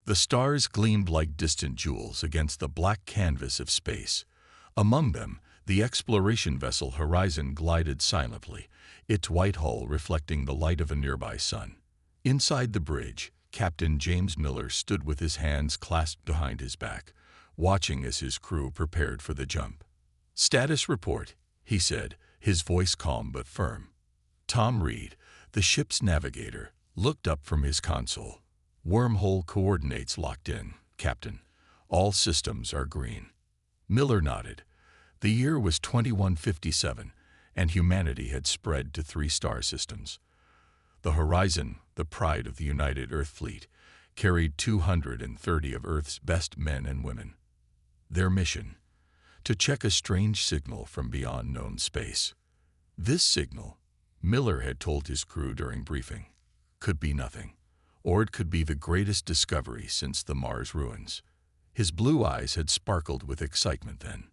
The stars gleamed like distant jewels against the black canvas of space. Among them, the exploration vessel Horizon glided silently, its white hull reflecting the light of a nearby sun. Inside the bridge, Captain James Miller stood with his hands clasped behind his back, watching as his crew prepared for the jump. "Status report," he said, his voice calm but firm. Tom Reed, the ship's navigator, looked up from his console. "Wormhole coordinates locked in, Captain. All systems are green." Miller nodded. The year was 2157, and humanity had spread to 3 star systems. The Horizon, the pride of the United Earth Fleet, carried 230 of Earth's best men and women. Their mission: to check a strange signal from beyond known space. This signal, Miller had told his crew during briefing, could be nothing, or it could be the greatest discovery since the Mars ruins. His blue eyes had sparkled with excitement then.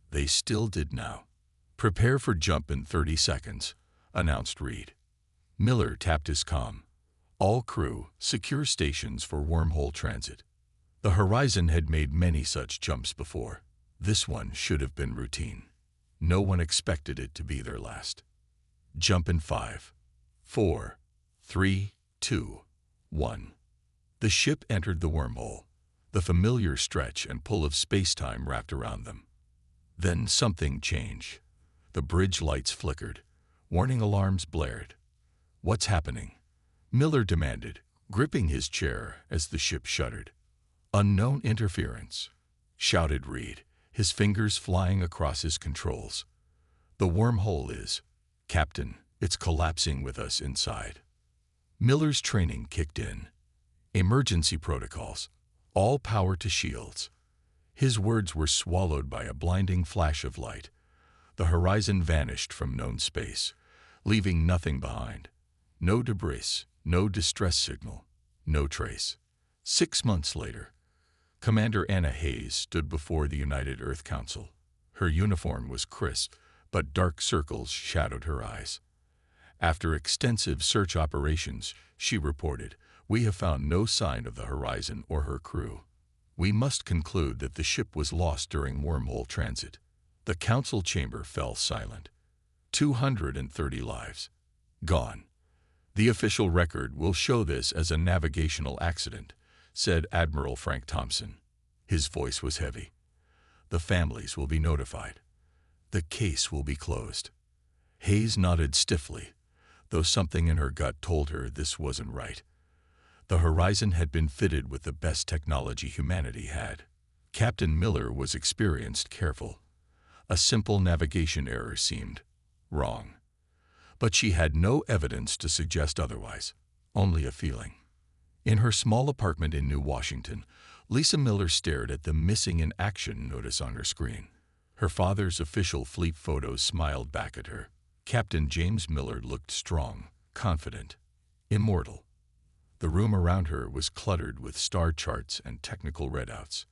They still did now. "Prepare for jump in 30 seconds, announced Reed. Miller tapped his comm. "All crew, secure stations for wormhole transit." The Horizon had made many such jumps before. This one should have been routine. No one expected it to be their last. "Jump in 5, 4, 3, 2, 1. The ship entered the wormhole, the familiar stretch and pull of space-time wrapped around them. Then something changed. The bridge lights flickered. Warning alarms blared. "What's happening?" Miller demanded, gripping his chair as the ship shuddered. "Unknown interference," shouted Reed, his fingers flying across his controls. "The wormhole is, Captain, it's collapsing with us inside." Miller's training kicked in. Emergency protocols. All power to shields. His words were swallowed by a blinding flash of light. The Horizon vanished from known space, leaving nothing behind. No debris, no distress signal, no trace. 6 months later, Commander Anna Hayes stood before the United Earth Council. Her uniform was crisp, but dark circles shadowed her eyes. After extensive search operations, she reported, "We have found no sign of the Horizon or her crew. We must conclude that the ship was lost during wormhole transit." The council chamber fell silent. 230 lives. Gone. "The official record will show this as a navigational accident," said Admiral Frank Thompson. His voice was heavy. "The families will be notified. The case will be closed." Hayes nodded stiffly, though something in her gut told her this wasn't right. The Horizon had been fitted with the best technology humanity had. Captain Miller was experienced, careful. A simple navigation error seemed wrong. But she had no evidence to suggest otherwise, only a feeling. In her small apartment in New Washington, Lisa Miller stared at the "missing in action" notice on her screen. Her father's official fleet photos smiled back at her. Captain James Miller looked strong, confident, immortal. The room around her was cluttered with star charts and technical readouts.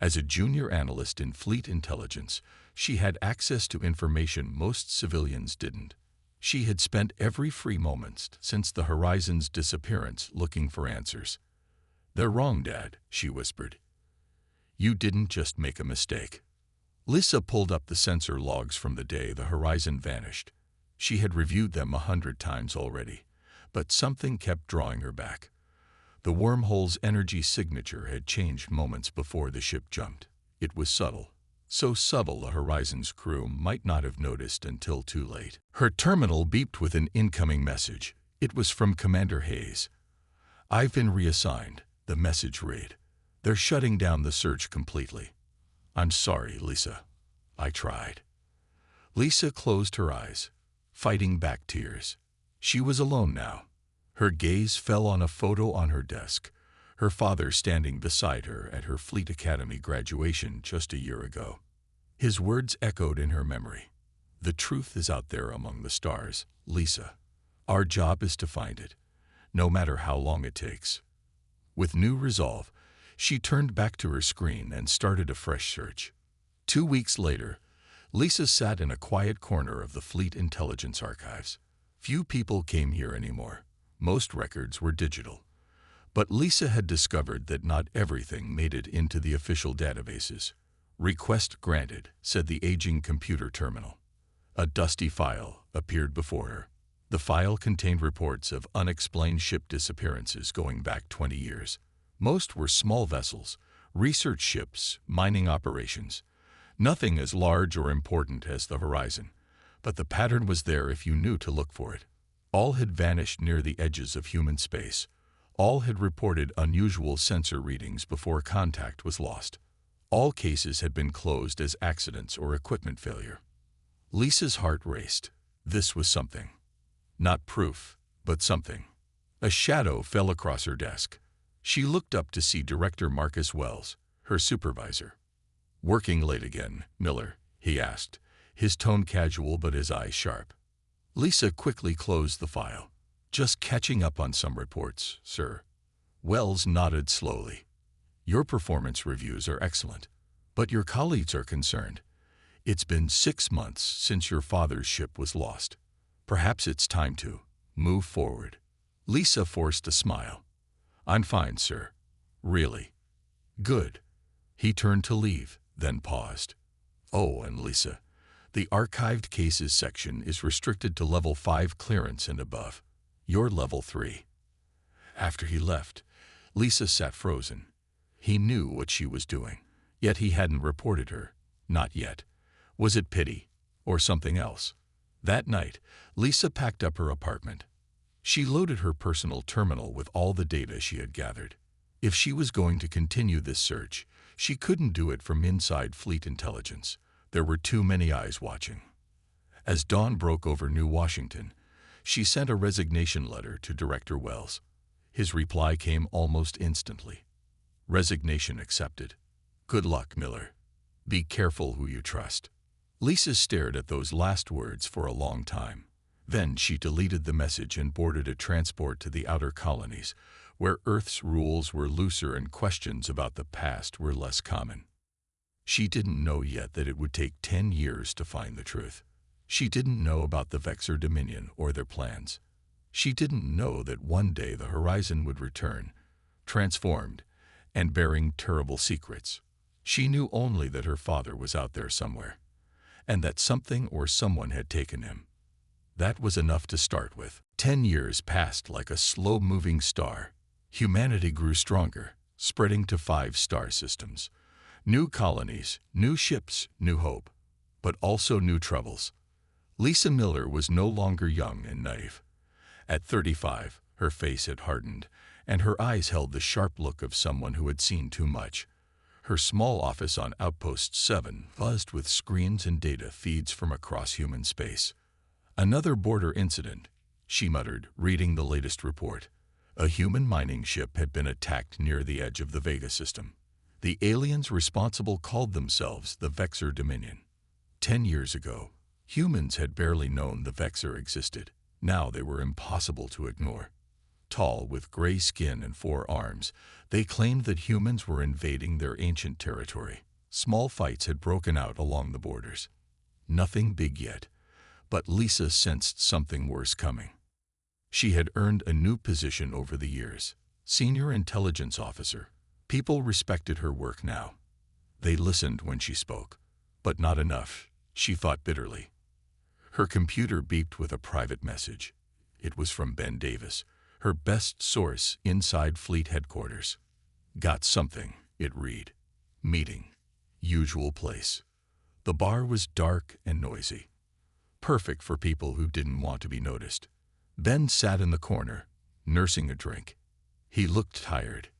As a junior analyst in fleet intelligence, she had access to information most civilians didn't. She had spent every free moment since the Horizon's disappearance looking for answers. "They're wrong, Dad," she whispered. "You didn't just make a mistake." Lisa pulled up the sensor logs from the day the Horizon vanished. She had reviewed them 100 times already, but something kept drawing her back. The wormhole's energy signature had changed moments before the ship jumped. It was subtle. So subtle the Horizon's crew might not have noticed until too late. Her terminal beeped with an incoming message. It was from Commander Hayes. "I've been reassigned," the message read. "They're shutting down the search completely." "I'm sorry, Lisa. I tried." Lisa closed her eyes, fighting back tears. She was alone now. Her gaze fell on a photo on her desk, her father standing beside her at her Fleet Academy graduation just a year ago. His words echoed in her memory. "The truth is out there among the stars, Lisa. Our job is to find it, no matter how long it takes." With new resolve, she turned back to her screen and started a fresh search. 2 weeks later, Lisa sat in a quiet corner of the Fleet Intelligence Archives. Few people came here anymore. Most records were digital. But Lisa had discovered that not everything made it into the official databases. "Request granted," said the aging computer terminal. A dusty file appeared before her. The file contained reports of unexplained ship disappearances going back 20 years. Most were small vessels, research ships, mining operations. Nothing as large or important as the horizon. But the pattern was there if you knew to look for it. All had vanished near the edges of human space. All had reported unusual sensor readings before contact was lost. All cases had been closed as accidents or equipment failure. Lisa's heart raced. This was something. Not proof, but something. A shadow fell across her desk. She looked up to see Director Marcus Wells, her supervisor. "Working late again, Miller?" he asked, his tone casual but his eyes sharp. Lisa quickly closed the file. "Just catching up on some reports, sir." Wells nodded slowly. "Your performance reviews are excellent, but your colleagues are concerned. It's been 6 months since your father's ship was lost. Perhaps it's time to move forward." Lisa forced a smile. "I'm fine, sir. Really." "Good." He turned to leave, then paused. "Oh, and Lisa, the archived cases section is restricted to level 5 clearance and above. You're level 3. After he left, Lisa sat frozen. He knew what she was doing, yet he hadn't reported her. Not yet. Was it pity, or something else? That night, Lisa packed up her apartment. She loaded her personal terminal with all the data she had gathered. If she was going to continue this search, she couldn't do it from inside Fleet Intelligence. There were too many eyes watching. As dawn broke over New Washington, she sent a resignation letter to Director Wells. His reply came almost instantly. "Resignation accepted. Good luck, Miller. Be careful who you trust." Lisa stared at those last words for a long time. Then she deleted the message and boarded a transport to the outer colonies, where Earth's rules were looser and questions about the past were less common. She didn't know yet that it would take 10 years to find the truth. She didn't know about the Vexor Dominion or their plans. She didn't know that one day the horizon would return, transformed, and bearing terrible secrets. She knew only that her father was out there somewhere, and that something or someone had taken him. That was enough to start with. 10 years passed like a slow-moving star. Humanity grew stronger, spreading to 5 star systems. New colonies, new ships, new hope, but also new troubles. Lisa Miller was no longer young and naive. At 35, her face had hardened, and her eyes held the sharp look of someone who had seen too much. Her small office on Outpost 7 buzzed with screens and data feeds from across human space. "Another border incident," she muttered, reading the latest report. A human mining ship had been attacked near the edge of the Vega system. The aliens responsible called themselves the Vexor Dominion. 10 years ago, humans had barely known the Vexor existed. Now they were impossible to ignore. Tall, with gray skin and 4 arms, they claimed that humans were invading their ancient territory. Small fights had broken out along the borders. Nothing big yet, but Lisa sensed something worse coming. She had earned a new position over the years, senior intelligence officer. People respected her work now. They listened when she spoke, but not enough, she thought bitterly. Her computer beeped with a private message. It was from Ben Davis, her best source inside Fleet headquarters. "Got something," it read. "Meeting. Usual place." The bar was dark and noisy. Perfect for people who didn't want to be noticed. Ben sat in the corner, nursing a drink. He looked tired.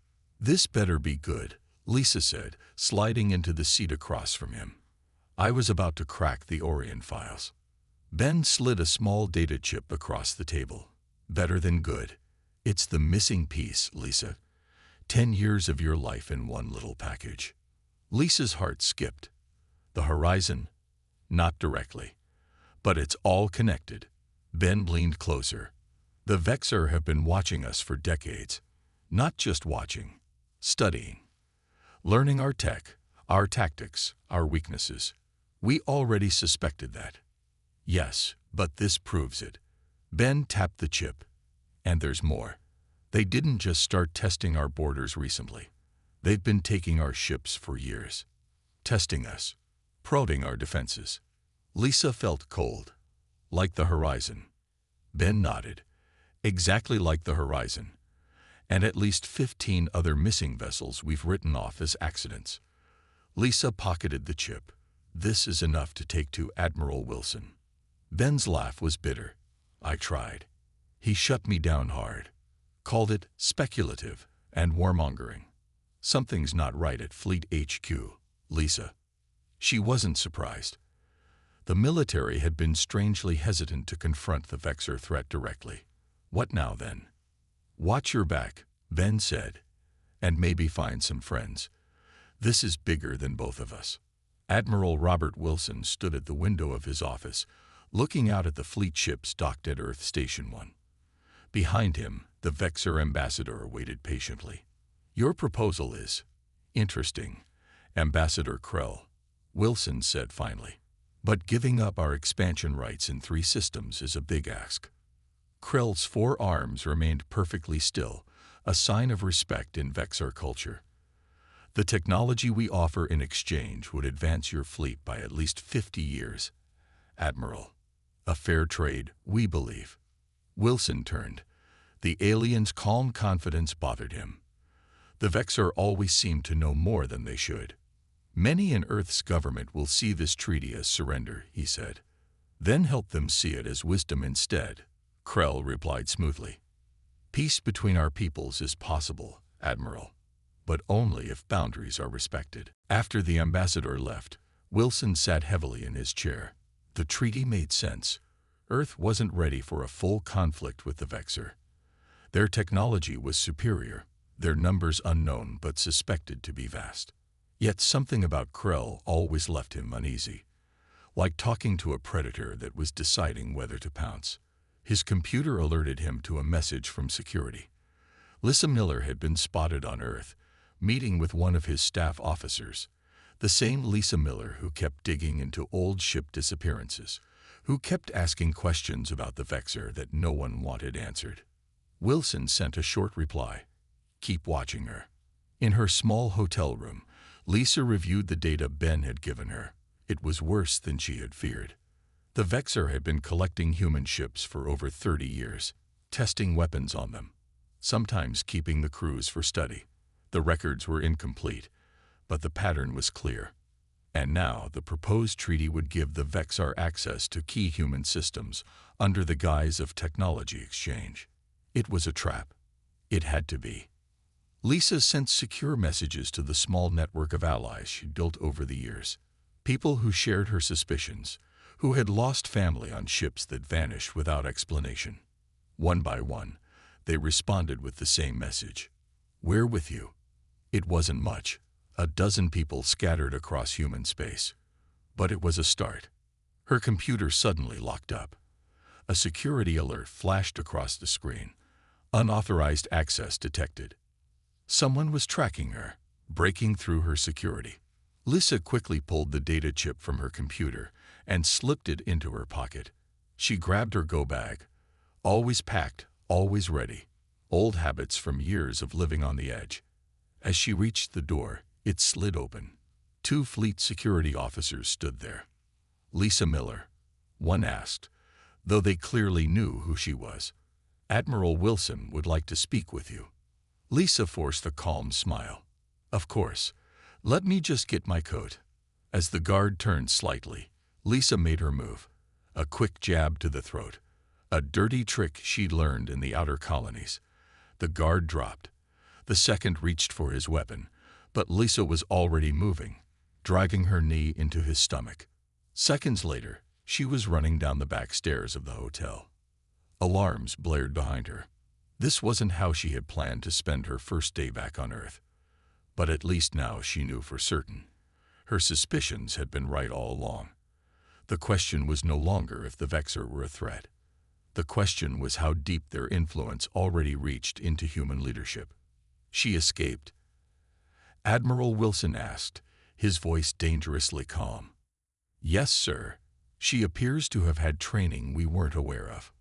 "This better be good," Lisa said, sliding into the seat across from him. I was about to crack the Orion files. Ben slid a small data chip across the table. "Better than good. It's the missing piece, Lisa. 10 years of your life in one little package." Lisa's heart skipped. The horizon? Not directly. But it's all connected. Ben leaned closer. "The Vexor have been watching us for decades. Not just watching, studying. Learning our tech, our tactics, our weaknesses. We already suspected that." "Yes, but this proves it." Ben tapped the chip. "And there's more. They didn't just start testing our borders recently. They've been taking our ships for years, testing us, prodding our defenses. Lisa felt cold, like the horizon. Ben nodded, exactly like the horizon, and at least 15 other missing vessels we've written off as accidents. Lisa pocketed the chip. This is enough to take to Admiral Wilson. Ben's laugh was bitter. I tried. He shut me down hard. Called it speculative and warmongering. Something's not right at Fleet HQ, Lisa. She wasn't surprised. The military had been strangely hesitant to confront the Vexor threat directly. What now then? Watch your back, Ben said, and maybe find some friends. This is bigger than both of us. Admiral Robert Wilson stood at the window of his office, looking out at the fleet ships docked at Earth Station 1. Behind him, the Vexor ambassador waited patiently. Your proposal is interesting, Ambassador Krell, Wilson said finally. But giving up our expansion rights in 3 systems is a big ask. Krell's 4 arms remained perfectly still, a sign of respect in Vexor culture. The technology we offer in exchange would advance your fleet by at least 50 years. Admiral, a fair trade, we believe. Wilson turned. The alien's calm confidence bothered him. The Vexor always seem to know more than they should. Many in Earth's government will see this treaty as surrender, he said. Then help them see it as wisdom instead, Krell replied smoothly. Peace between our peoples is possible, Admiral, but only if boundaries are respected. After the ambassador left, Wilson sat heavily in his chair. The treaty made sense. Earth wasn't ready for a full conflict with the Vexor. Their technology was superior, their numbers unknown but suspected to be vast. Yet something about Krell always left him uneasy, like talking to a predator that was deciding whether to pounce. His computer alerted him to a message from security. Lisa Miller had been spotted on Earth, meeting with one of his staff officers, the same Lisa Miller who kept digging into old ship disappearances, who kept asking questions about the Vexor that no one wanted answered. Wilson sent a short reply. Keep watching her. In her small hotel room, Lisa reviewed the data Ben had given her. It was worse than she had feared. The Vexor had been collecting human ships for over 30 years, testing weapons on them, sometimes keeping the crews for study. The records were incomplete, but the pattern was clear. And now the proposed treaty would give the Vexor access to key human systems under the guise of technology exchange. It was a trap. It had to be. Lisa sent secure messages to the small network of allies she'd built over the years. People who shared her suspicions, who had lost family on ships that vanished without explanation. One by one, they responded with the same message. We're with you. It wasn't much, a dozen people scattered across human space. But it was a start. Her computer suddenly locked up. A security alert flashed across the screen. Unauthorized access detected. Someone was tracking her, breaking through her security. Lisa quickly pulled the data chip from her computer and slipped it into her pocket. She grabbed her go bag. Always packed, always ready. Old habits from years of living on the edge. As she reached the door, it slid open. 2 fleet security officers stood there. Lisa Miller, one asked, though they clearly knew who she was. Admiral Wilson would like to speak with you. Lisa forced a calm smile. Of course. Let me just get my coat. As the guard turned slightly, Lisa made her move. A quick jab to the throat. A dirty trick she'd learned in the outer colonies. The guard dropped. The second reached for his weapon, but Lisa was already moving, driving her knee into his stomach. Seconds later, she was running down the back stairs of the hotel. Alarms blared behind her. This wasn't how she had planned to spend her first day back on Earth. But at least now she knew for certain. Her suspicions had been right all along. The question was no longer if the Vexor were a threat. The question was how deep their influence already reached into human leadership. She escaped. Admiral Wilson asked, his voice dangerously calm. Yes, sir. She appears to have had training we weren't aware of.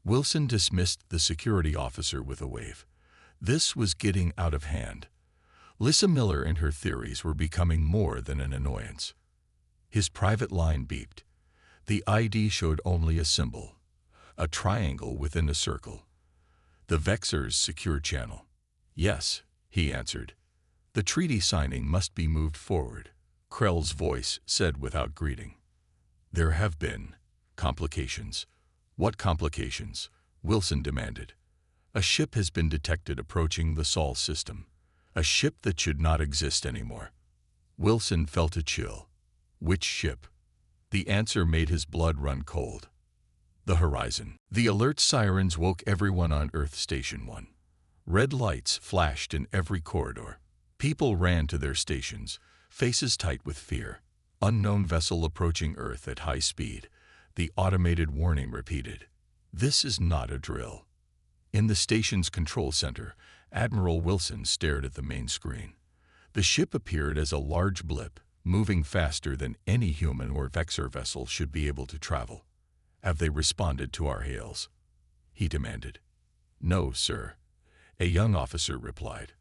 Wilson dismissed the security officer with a wave. This was getting out of hand. Lisa Miller and her theories were becoming more than an annoyance. His private line beeped. The ID showed only a symbol, a triangle within a circle. The Vexer's secure channel. Yes, he answered. The treaty signing must be moved forward, Krell's voice said without greeting. There have been complications. What complications? Wilson demanded. A ship has been detected approaching the Sol system. A ship that should not exist anymore. Wilson felt a chill. Which ship? The answer made his blood run cold. The horizon. The alert sirens woke everyone on Earth Station 1. Red lights flashed in every corridor. People ran to their stations, faces tight with fear. Unknown vessel approaching Earth at high speed. The automated warning repeated. This is not a drill. In the station's control center, Admiral Wilson stared at the main screen. The ship appeared as a large blip, moving faster than any human or Vexer vessel should be able to travel. Have they responded to our hails? He demanded. No, sir, a young officer replied.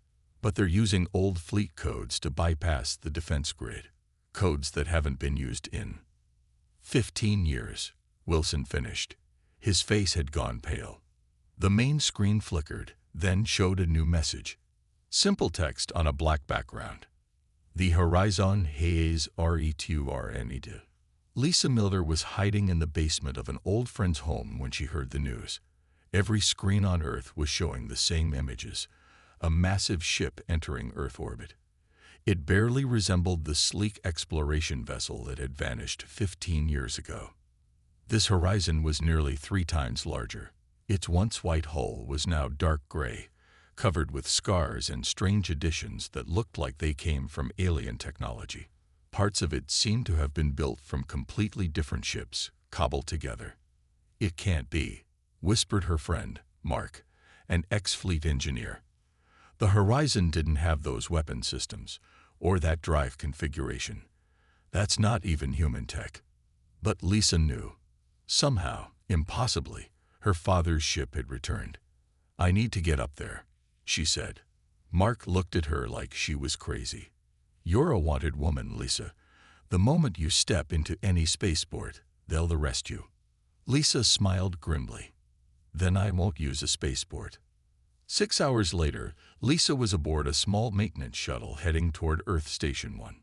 But they're using old fleet codes to bypass the defense grid. Codes that haven't been used in 15 years, Wilson finished. His face had gone pale. The main screen flickered, then showed a new message. Simple text on a black background. The horizon hayes return. Lisa Miller was hiding in the basement of an old friend's home when she heard the news. Every screen on Earth was showing the same images. A massive ship entering Earth orbit. It barely resembled the sleek exploration vessel that had vanished 15 years ago. This horizon was nearly 3 times larger. Its once white hull was now dark gray, covered with scars and strange additions that looked like they came from alien technology. Parts of it seemed to have been built from completely different ships, cobbled together. It can't be, whispered her friend, Mark, an ex-fleet engineer. The horizon didn't have those weapon systems, or that drive configuration. That's not even human tech. But Lisa knew. Somehow, impossibly, her father's ship had returned. I need to get up there, she said. Mark looked at her like she was crazy. You're a wanted woman, Lisa. The moment you step into any spaceport, they'll arrest you. Lisa smiled grimly. Then I won't use a spaceport. 6 hours later, Lisa was aboard a small maintenance shuttle heading toward Earth Station 1.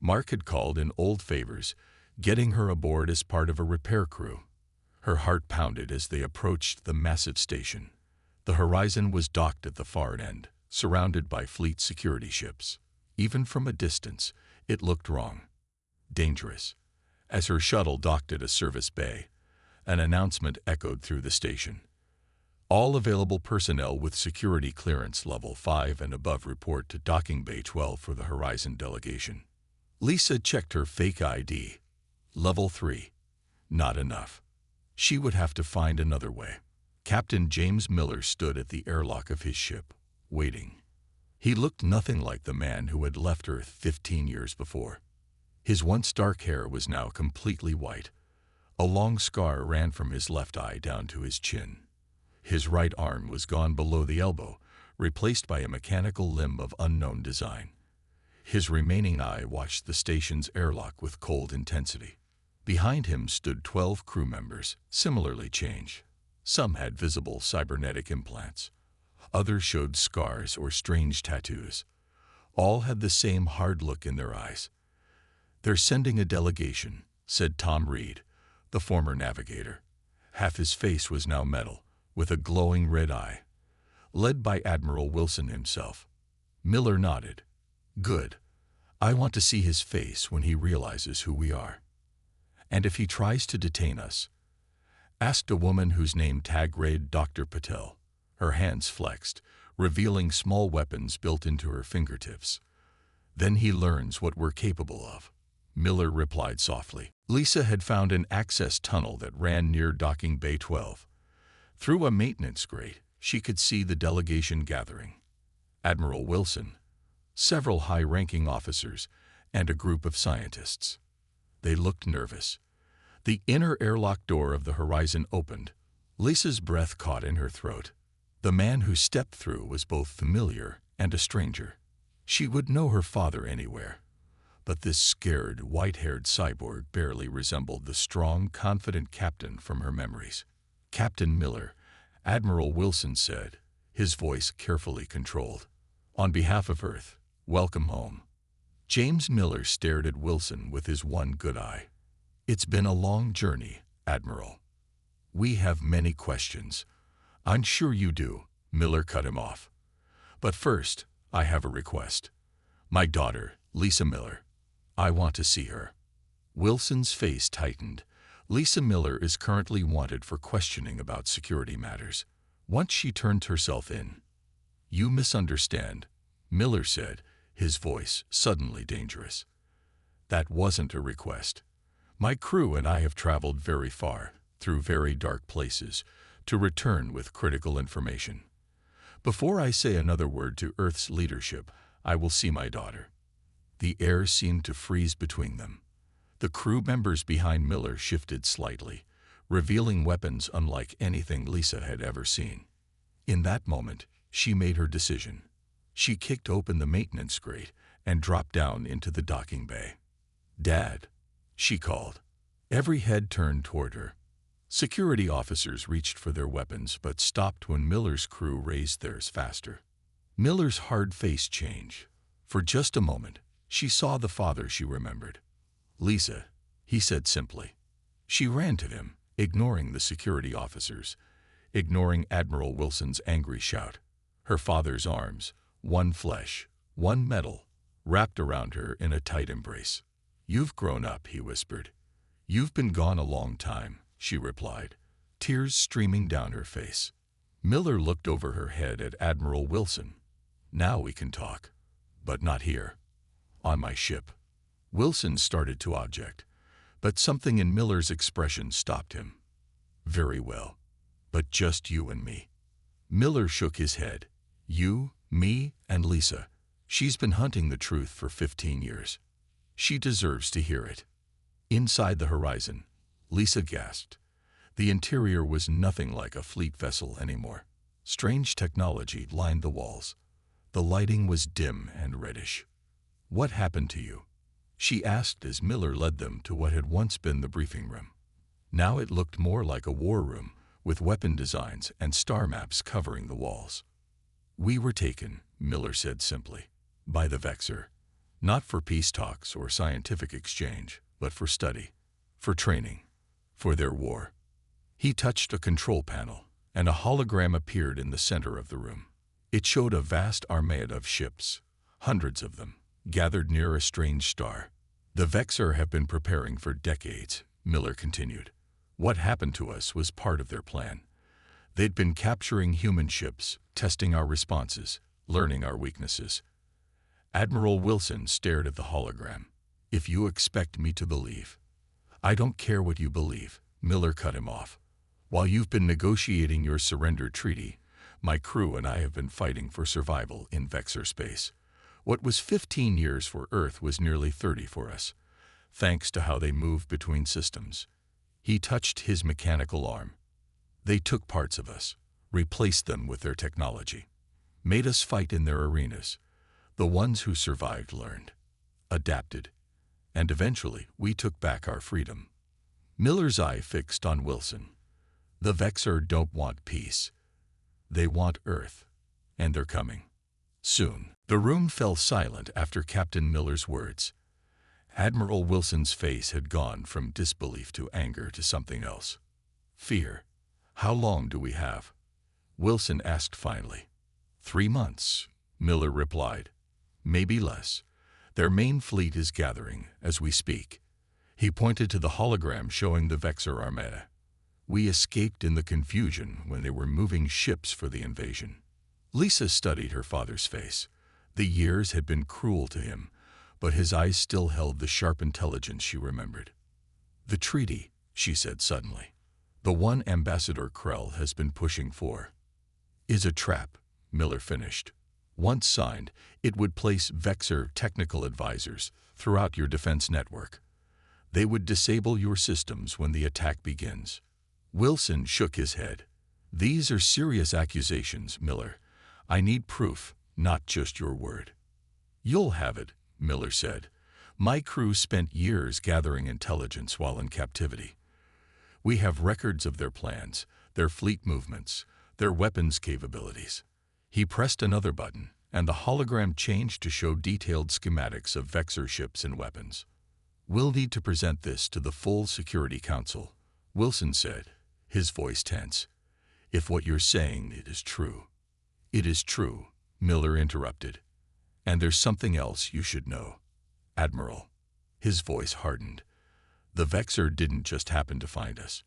Mark had called in old favors, getting her aboard as part of a repair crew. Her heart pounded as they approached the massive station. The horizon was docked at the far end, surrounded by fleet security ships. Even from a distance, it looked wrong. Dangerous. As her shuttle docked at a service bay, an announcement echoed through the station. All available personnel with security clearance level 5 and above report to Docking Bay 12 for the Horizon delegation. Lisa checked her fake ID. Level 3. Not enough. She would have to find another way. Captain James Miller stood at the airlock of his ship, waiting. He looked nothing like the man who had left Earth 15 years before. His once dark hair was now completely white. A long scar ran from his left eye down to his chin. His right arm was gone below the elbow, replaced by a mechanical limb of unknown design. His remaining eye watched the station's airlock with cold intensity. Behind him stood 12 crew members, similarly changed. Some had visible cybernetic implants. Others showed scars or strange tattoos. All had the same hard look in their eyes. They're sending a delegation, said Tom Reed, the former navigator. Half his face was now metal, with a glowing red eye. Led by Admiral Wilson himself. Miller nodded. Good. I want to see his face when he realizes who we are. And if he tries to detain us? Asked a woman whose name tag read Dr. Patel. Her hands flexed, revealing small weapons built into her fingertips. Then he learns what we're capable of. Miller replied softly. Lisa had found an access tunnel that ran near Docking Bay 12. Through a maintenance grate, she could see the delegation gathering. Admiral Wilson, several high-ranking officers, and a group of scientists. They looked nervous. The inner airlock door of the horizon opened. Lisa's breath caught in her throat. The man who stepped through was both familiar and a stranger. She would know her father anywhere. But this scared, white-haired cyborg barely resembled the strong, confident captain from her memories. "Captain Miller," Admiral Wilson said, his voice carefully controlled. "On behalf of Earth, welcome home." James Miller stared at Wilson with his one good eye. "It's been a long journey, Admiral. We have many questions." "I'm sure you do," Miller cut him off. "But first, I have a request. My daughter, Lisa Miller. I want to see her." Wilson's face tightened. Lisa Miller is currently wanted for questioning about security matters. Once she turned herself in. "You misunderstand," Miller said, his voice suddenly dangerous. "That wasn't a request. My crew and I have traveled very far, through very dark places, to return with critical information. Before I say another word to Earth's leadership, I will see my daughter." The air seemed to freeze between them. The crew members behind Miller shifted slightly, revealing weapons unlike anything Lisa had ever seen. In that moment, she made her decision. She kicked open the maintenance grate and dropped down into the docking bay. "Dad," she called. Every head turned toward her. Security officers reached for their weapons but stopped when Miller's crew raised theirs faster. Miller's hard face changed. For just a moment, she saw the father she remembered. "Lisa," he said simply. She ran to him, ignoring the security officers, ignoring Admiral Wilson's angry shout. Her father's arms, one flesh, one metal, wrapped around her in a tight embrace. "You've grown up," he whispered. "You've been gone a long time," she replied, tears streaming down her face. Miller looked over her head at Admiral Wilson. "Now we can talk. But not here. On my ship." Wilson started to object, but something in Miller's expression stopped him. "Very well. But just you and me." Miller shook his head. "You, me, and Lisa. She's been hunting the truth for 15 years. She deserves to hear it." Inside the horizon, Lisa gasped. The interior was nothing like a fleet vessel anymore. Strange technology lined the walls. The lighting was dim and reddish. "What happened to you?" she asked as Miller led them to what had once been the briefing room. Now it looked more like a war room, with weapon designs and star maps covering the walls. "We were taken," Miller said simply, "by the Vexor. Not for peace talks or scientific exchange, but for study, for training, for their war." He touched a control panel, and a hologram appeared in the center of the room. It showed a vast armada of ships, hundreds of them, gathered near a strange star. "The Vexor have been preparing for decades," Miller continued. "What happened to us was part of their plan. They'd been capturing human ships, testing our responses, learning our weaknesses." Admiral Wilson stared at the hologram. "If you expect me to believe—" "I don't care what you believe," Miller cut him off. "While you've been negotiating your surrender treaty, my crew and I have been fighting for survival in Vexor space. What was 15 years for Earth was nearly 30 for us, thanks to how they moved between systems." He touched his mechanical arm. "They took parts of us, replaced them with their technology, made us fight in their arenas. The ones who survived learned, adapted, and eventually we took back our freedom." Miller's eye fixed on Wilson. "The Vexor don't want peace. They want Earth, and they're coming. Soon." The room fell silent after Captain Miller's words. Admiral Wilson's face had gone from disbelief to anger to something else. "Fear. How long do we have?" Wilson asked finally. 3 months, Miller replied. "Maybe less. Their main fleet is gathering as we speak." He pointed to the hologram showing the Vexor Armada. "We escaped in the confusion when they were moving ships for the invasion." Lisa studied her father's face. The years had been cruel to him, but his eyes still held the sharp intelligence she remembered. "The treaty," she said suddenly, "the one Ambassador Krell has been pushing for, is a trap," Miller finished. "Once signed, it would place Vexor technical advisors throughout your defense network. They would disable your systems when the attack begins." Wilson shook his head. These are serious accusations, Miller. I need proof, not just your word. You'll have it, Miller said. My crew spent years gathering intelligence while in captivity. We have records of their plans, their fleet movements, their weapons capabilities. He pressed another button, and the hologram changed to show detailed schematics of Vexor ships and weapons. We'll need to present this to the full Security Council, Wilson said, his voice tense. If what you're saying is true. It is true, Miller interrupted. And there's something else you should know. Admiral. His voice hardened. The Vexor didn't just happen to find us.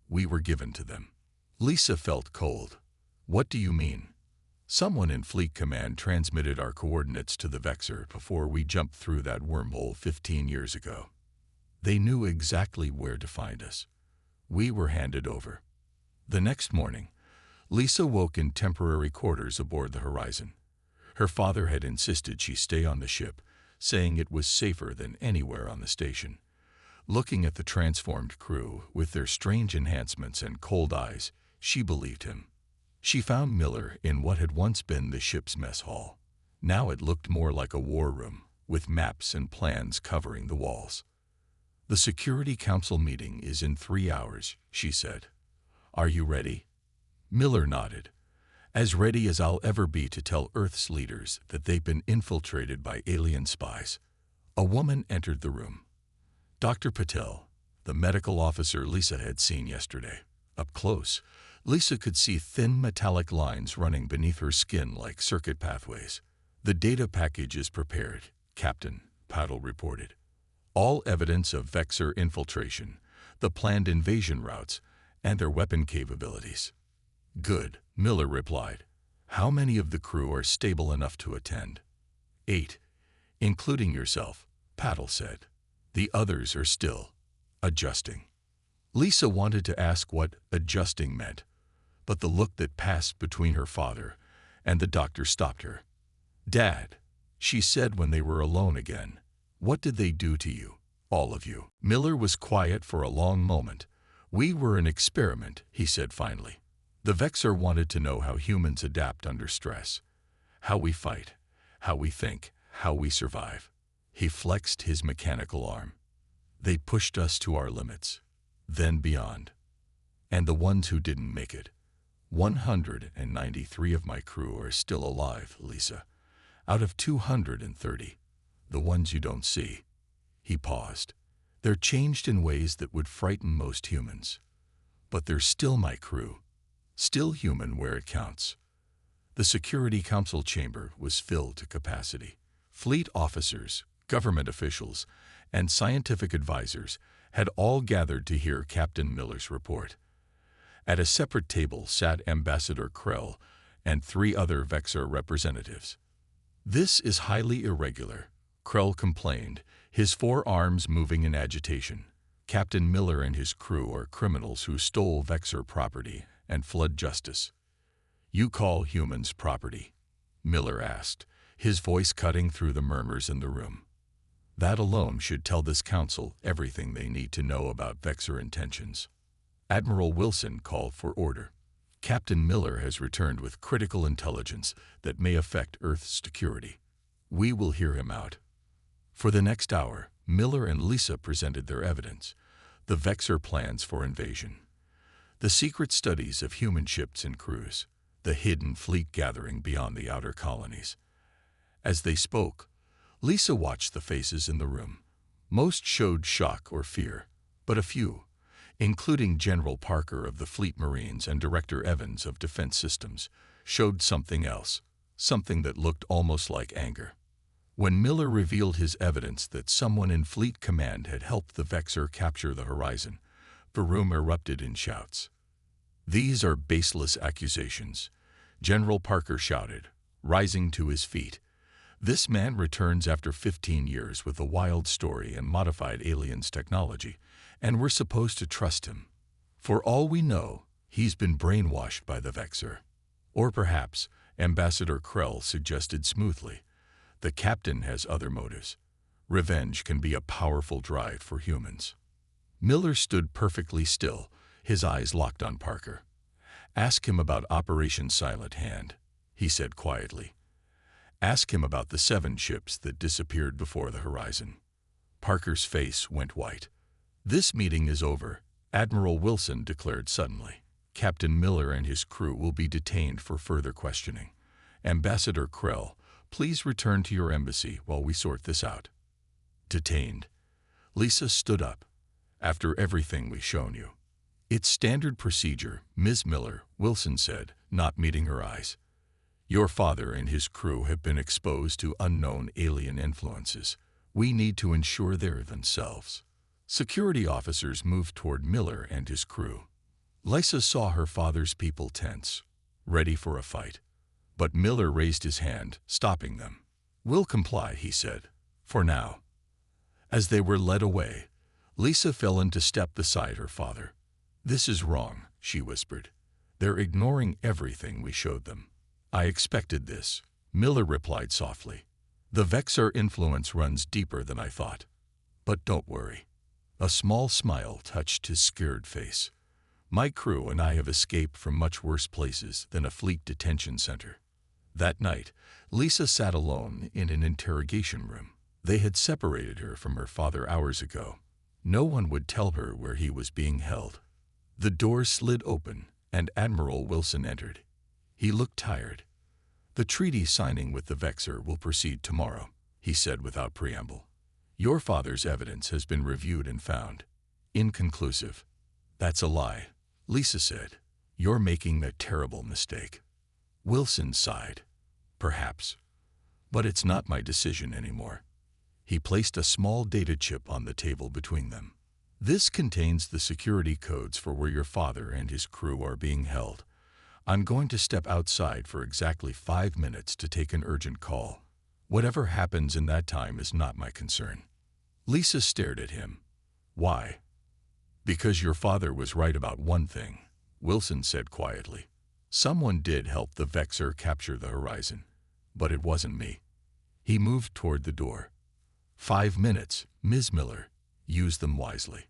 We were given to them. Lisa felt cold. What do you mean? Someone in Fleet Command transmitted our coordinates to the Vexor before we jumped through that wormhole 15 years ago. They knew exactly where to find us. We were handed over. The next morning, Lisa woke in temporary quarters aboard the Horizon. Her father had insisted she stay on the ship, saying it was safer than anywhere on the station. Looking at the transformed crew, with their strange enhancements and cold eyes, she believed him. She found Miller in what had once been the ship's mess hall. Now it looked more like a war room, with maps and plans covering the walls. The Security Council meeting is in 3 hours, she said. Are you ready? Miller nodded. As ready as I'll ever be to tell Earth's leaders that they've been infiltrated by alien spies. A woman entered the room. Dr. Patel, the medical officer Lisa had seen yesterday. Up close, Lisa could see thin metallic lines running beneath her skin like circuit pathways. The data package is prepared, Captain, Patel reported. All evidence of Vexor infiltration, the planned invasion routes, and their weapon capabilities. Good, Miller replied. How many of the crew are stable enough to attend? 8, including yourself, Patel said. The others are still adjusting. Lisa wanted to ask what adjusting meant, but the look that passed between her father and the doctor stopped her. Dad, she said when they were alone again, what did they do to you, all of you? Miller was quiet for a long moment. We were an experiment, he said finally. The Vexor wanted to know how humans adapt under stress, how we fight, how we think, how we survive. He flexed his mechanical arm. They pushed us to our limits, then beyond. And the ones who didn't make it. 193 of my crew are still alive, Lisa. Out of 230, the ones you don't see. He paused. They're changed in ways that would frighten most humans. But they're still my crew. Still human where it counts. The Security Council chamber was filled to capacity. Fleet officers, government officials, and scientific advisors had all gathered to hear Captain Miller's report. At a separate table sat Ambassador Krell and 3 other Vexor representatives. This is highly irregular, Krell complained, his 4 arms moving in agitation. Captain Miller and his crew are criminals who stole Vexor property and fled justice. You call humans property? Miller asked, his voice cutting through the murmurs in the room. That alone should tell this council everything they need to know about Vexor intentions. Admiral Wilson called for order. Captain Miller has returned with critical intelligence that may affect Earth's security. We will hear him out. For the next hour, Miller and Lisa presented their evidence, the Vexor plans for invasion, the secret studies of human ships and crews, the hidden fleet gathering beyond the outer colonies. As they spoke, Lisa watched the faces in the room. Most showed shock or fear, but a few, including General Parker of the Fleet Marines and Director Evans of Defense Systems, showed something else, something that looked almost like anger. When Miller revealed his evidence that someone in Fleet Command had helped the Vexor capture the Horizon, the room erupted in shouts. These are baseless accusations, General Parker shouted, rising to his feet. This man returns after 15 years with a wild story and modified aliens technology, and we're supposed to trust him. For all we know, he's been brainwashed by the Vexor. Or perhaps, Ambassador Krell suggested smoothly, the captain has other motives. Revenge can be a powerful drive for humans. Miller stood perfectly still, his eyes locked on Parker. Ask him about Operation Silent Hand, he said quietly. Ask him about the 7 ships that disappeared before the horizon. Parker's face went white. This meeting is over, Admiral Wilson declared suddenly. Captain Miller and his crew will be detained for further questioning. Ambassador Krell, please return to your embassy while we sort this out. Detained. Lisa stood up. After everything we've shown you. It's standard procedure, Ms. Miller, Wilson said, not meeting her eyes. Your father and his crew have been exposed to unknown alien influences. We need to ensure they're themselves. Security officers moved toward Miller and his crew. Lisa saw her father's people tense, ready for a fight. But Miller raised his hand, stopping them. We'll comply, he said, for now. As they were led away, Lisa fell into step beside her father. This is wrong, she whispered. They're ignoring everything we showed them. I expected this, Miller replied softly. The Vexar influence runs deeper than I thought. But don't worry. A small smile touched his scared face. My crew and I have escaped from much worse places than a fleet detention center. That night, Lisa sat alone in an interrogation room. They had separated her from her father hours ago. No one would tell her where he was being held. The door slid open, and Admiral Wilson entered. He looked tired. The treaty signing with the Vexar will proceed tomorrow, he said without preamble. Your father's evidence has been reviewed and found inconclusive. That's a lie, Lisa said. You're making a terrible mistake. Wilson sighed. Perhaps. But it's not my decision anymore. He placed a small data chip on the table between them. This contains the security codes for where your father and his crew are being held. I'm going to step outside for exactly 5 minutes to take an urgent call. Whatever happens in that time is not my concern. Lisa stared at him. Why? Because your father was right about one thing, Wilson said quietly. Someone did help the Vexar capture the horizon, but it wasn't me. He moved toward the door. 5 minutes, Ms. Miller. Use them wisely.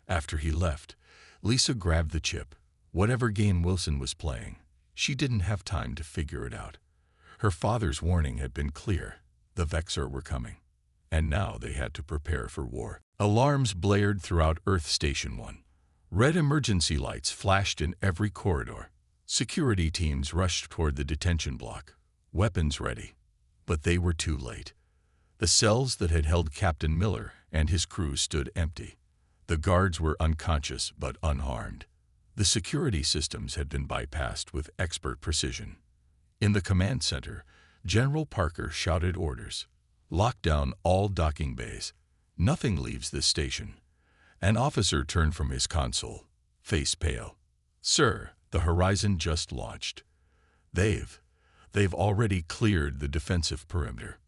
After he left, Lisa grabbed the chip. Whatever game Wilson was playing, she didn't have time to figure it out. Her father's warning had been clear. The Vexar were coming. And now they had to prepare for war. Alarms blared throughout Earth Station 1. Red emergency lights flashed in every corridor. Security teams rushed toward the detention block, weapons ready. But they were too late. The cells that had held Captain Miller and his crew stood empty. The guards were unconscious but unharmed. The security systems had been bypassed with expert precision. In the command center, General Parker shouted orders. Lock down all docking bays. Nothing leaves this station. An officer turned from his console, face pale. Sir, the Horizon just launched. They've already cleared the defensive perimeter.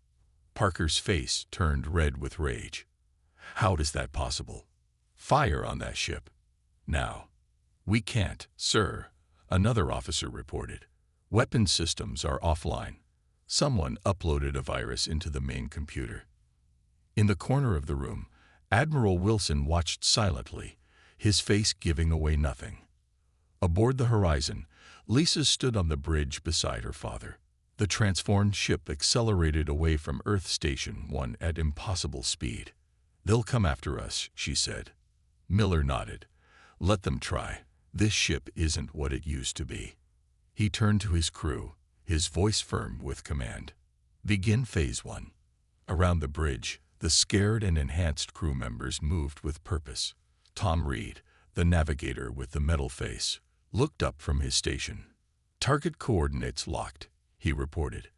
Parker's face turned red with rage. How is that possible? Fire on that ship. Now. We can't, sir, another officer reported. Weapon systems are offline. Someone uploaded a virus into the main computer. In the corner of the room, Admiral Wilson watched silently, his face giving away nothing. Aboard the Horizon, Lisa stood on the bridge beside her father. The transformed ship accelerated away from Earth Station 1 at impossible speed. They'll come after us, she said. Miller nodded. Let them try. This ship isn't what it used to be. He turned to his crew, his voice firm with command. Begin Phase 1. Around the bridge, the scared and enhanced crew members moved with purpose. Tom Reed, the navigator with the metal face, looked up from his station. Target coordinates locked, he reported.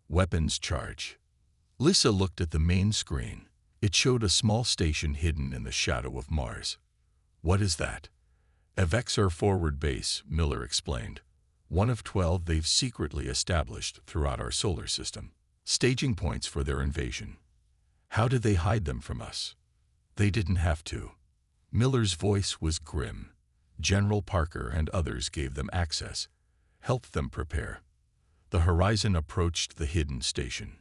Weapons charge. Lisa looked at the main screen. It showed a small station hidden in the shadow of Mars. What is that? A Vexar forward base, Miller explained. One of 12 they've secretly established throughout our solar system. Staging points for their invasion. How did they hide them from us? They didn't have to. Miller's voice was grim. General Parker and others gave them access, helped them prepare. The Horizon approached the hidden station.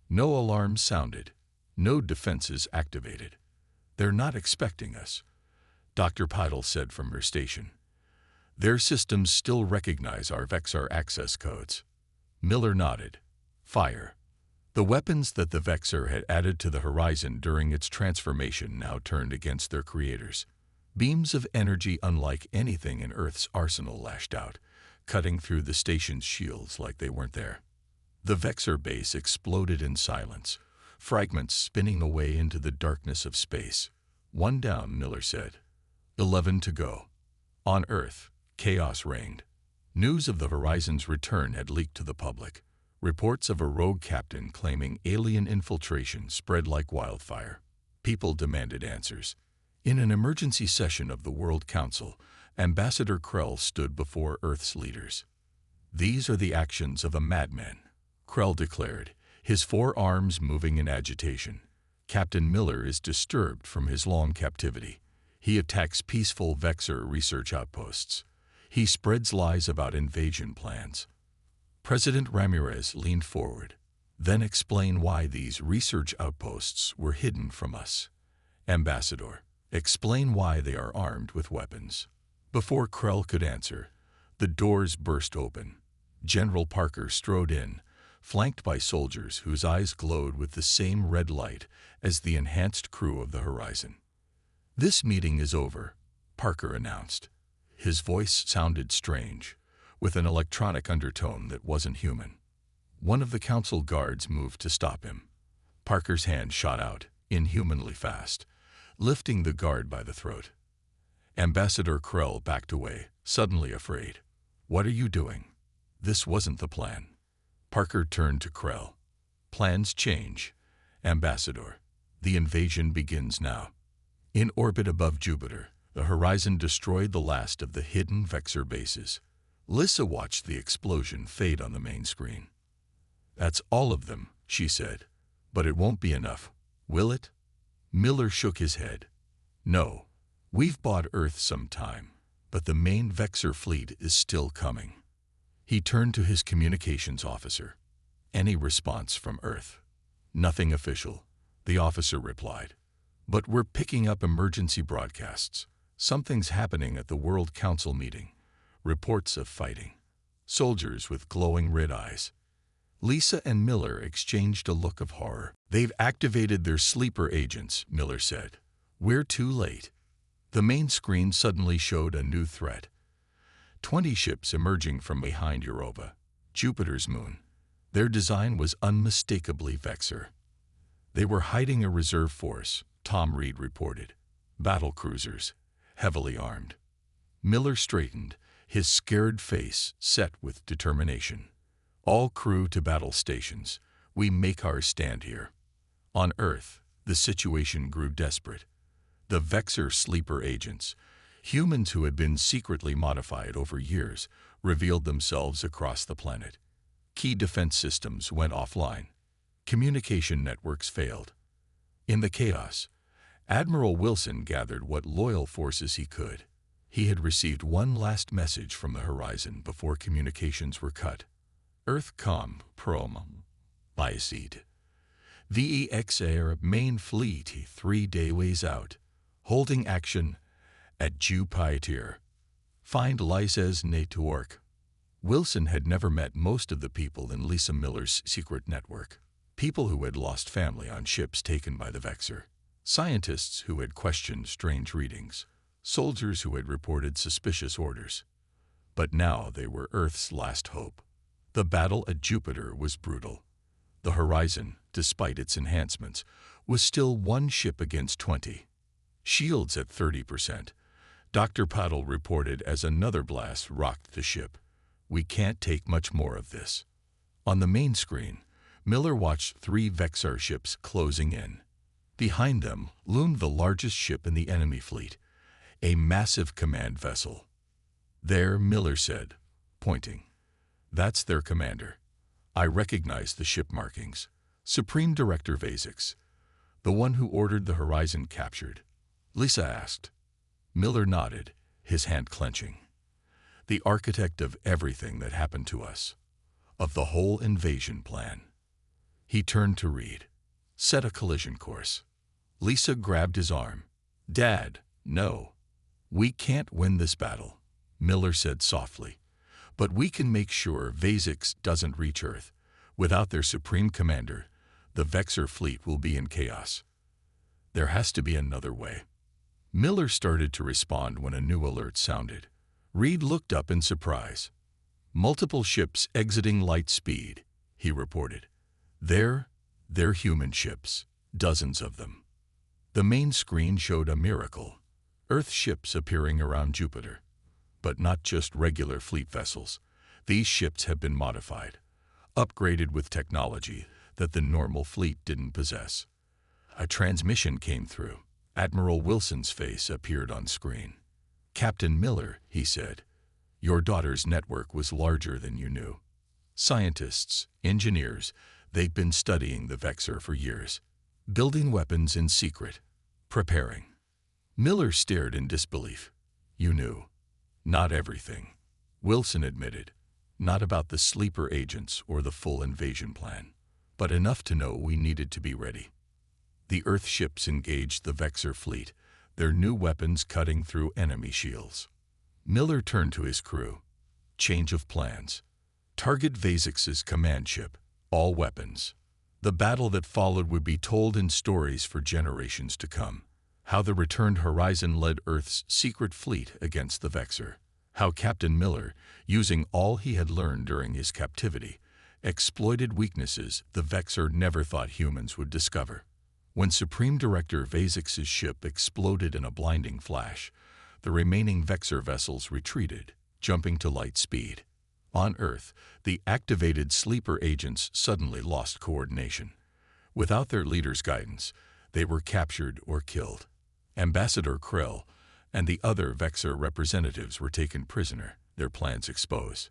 No alarms sounded. No defenses activated. They're not expecting us, Dr. Pidle said from her station. Their systems still recognize our Vexar access codes. Miller nodded. Fire. The weapons that the Vexar had added to the horizon during its transformation now turned against their creators. Beams of energy unlike anything in Earth's arsenal lashed out, cutting through the station's shields like they weren't there. The Vexar base exploded in silence, fragments spinning away into the darkness of space. One down, Miller said. 11 to go. On Earth, chaos reigned. News of the Horizon's return had leaked to the public. Reports of a rogue captain claiming alien infiltration spread like wildfire. People demanded answers. In an emergency session of the World Council, Ambassador Krell stood before Earth's leaders. "These are the actions of a madman," Krell declared, his four arms moving in agitation. "Captain Miller is disturbed from his long captivity. He attacks peaceful Vexar research outposts. He spreads lies about invasion plans." President Ramirez leaned forward. "Then explain why these research outposts were hidden from us. Ambassador, explain why they are armed with weapons." Before Krell could answer, the doors burst open. General Parker strode in, flanked by soldiers whose eyes glowed with the same red light as the enhanced crew of the Horizon. "This meeting is over," Parker announced. His voice sounded strange, with an electronic undertone that wasn't human. One of the council guards moved to stop him. Parker's hand shot out, inhumanly fast, lifting the guard by the throat. Ambassador Krell backed away, suddenly afraid. "What are you doing? This wasn't the plan." Parker turned to Krell. "Plans change, Ambassador. The invasion begins now." In orbit above Jupiter, the Horizon destroyed the last of the hidden Vexar bases. Lissa watched the explosion fade on the main screen. "That's all of them," she said. "But it won't be enough, will it?" Miller shook his head. "No. We've bought Earth some time, but the main Vexar fleet is still coming." He turned to his communications officer. "Any response from Earth?" "Nothing official," the officer replied. "But we're picking up emergency broadcasts. Something's happening at the World Council meeting. Reports of fighting. Soldiers with glowing red eyes." Lisa and Miller exchanged a look of horror. "They've activated their sleeper agents," Miller said. "We're too late." The main screen suddenly showed a new threat. 20 ships emerging from behind Europa, Jupiter's moon. Their design was unmistakably Vexar. They were hiding a reserve force, Tom Reed reported. Battle cruisers, heavily armed. Miller straightened, his scared face set with determination. "All crew to battle stations. We make our stand here." On Earth, the situation grew desperate. The Vexar sleeper agents, humans who had been secretly modified over years, revealed themselves across the planet. Key defense systems went offline. Communication networks failed. In the chaos, Admiral Wilson gathered what loyal forces he could. He had received one last message from the Horizon before communications were cut. "Earth com prom biasid. VEXAir main fleet 3 days out. Holding action at Jupiter. Find Lisa's network." Wilson had never met most of the people in Lisa Miller's secret network. People who had lost family on ships taken by the Vexar. Scientists who had questioned strange readings. Soldiers who had reported suspicious orders. But now they were Earth's last hope. The battle at Jupiter was brutal. The Horizon, despite its enhancements, was still one ship against 20. Shields at 30%. Dr. Paddle reported as another blast rocked the ship. "We can't take much more of this." On the main screen, Miller watched 3 Vexar ships closing in. Behind them loomed the largest ship in the enemy fleet, a massive command vessel. "There," Miller said, pointing. "That's their commander. I recognize the ship markings. Supreme Director Vasix, the one who ordered the Horizon captured." Lisa asked. Miller nodded, his hand clenching. "The architect of everything that happened to us. Of the whole invasion plan." He turned to Reed. "Set a collision course." Lisa grabbed his arm. "Dad, no. We can't win this battle." Miller said softly. "But we can make sure Vasix doesn't reach Earth. Without their supreme commander, the Vexor fleet will be in chaos. There has to be another way." Miller started to respond when a new alert sounded. Reed looked up in surprise. "Multiple ships exiting light speed," he reported. They're human ships, dozens of them." The main screen showed a miracle. Earth ships appearing around Jupiter. But not just regular fleet vessels. These ships have been modified, upgraded with technology that the normal fleet didn't possess. A transmission came through. Admiral Wilson's face appeared on screen. "Captain Miller," he said, "your daughter's network was larger than you knew. Scientists, engineers, they've been studying the Vexor for years, building weapons in secret, preparing." Miller stared in disbelief. "You knew." "Not everything," Wilson admitted. "Not about the sleeper agents or the full invasion plan, but enough to know we needed to be ready." The Earth ships engaged the Vexor fleet, their new weapons cutting through enemy shields. Miller turned to his crew. "Change of plans. Target Vasix's command ship. All weapons." The battle that followed would be told in stories for generations to come. How the returned Horizon led Earth's secret fleet against the Vexor. How Captain Miller, using all he had learned during his captivity, exploited weaknesses the Vexor never thought humans would discover. When Supreme Director Vasix's ship exploded in a blinding flash, the remaining Vexor vessels retreated, jumping to light speed. On Earth, the activated sleeper agents suddenly lost coordination. Without their leader's guidance, they were captured or killed. Ambassador Krell and the other Vexor representatives were taken prisoner, their plans exposed.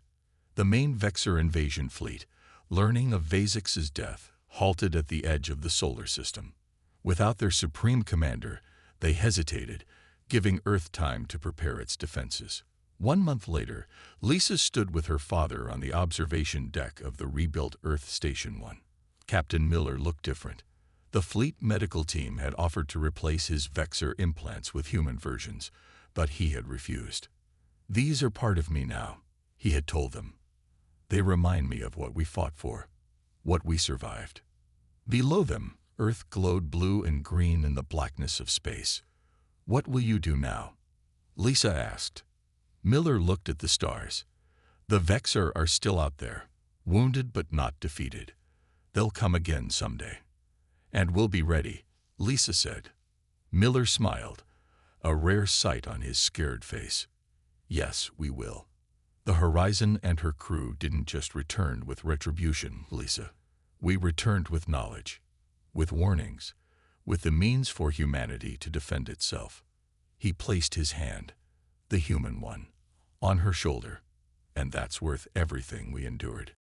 The main Vexor invasion fleet, learning of Vasix's death, halted at the edge of the solar system. Without their supreme commander, they hesitated, giving Earth time to prepare its defenses. 1 month later, Lisa stood with her father on the observation deck of the rebuilt Earth Station 1. Captain Miller looked different. The fleet medical team had offered to replace his Vexor implants with human versions, but he had refused. "These are part of me now," he had told them. "They remind me of what we fought for, what we survived." Below them, Earth glowed blue and green in the blackness of space. "What will you do now?" Lisa asked. Miller looked at the stars. "The Vexor are still out there, wounded but not defeated. They'll come again someday." "And we'll be ready," Lisa said. Miller smiled, a rare sight on his scared face. "Yes, we will." The Horizon and her crew didn't just return with retribution, Lisa. We returned with knowledge, with warnings, with the means for humanity to defend itself. He placed his hand, the human one, on her shoulder, and that's worth everything we endured.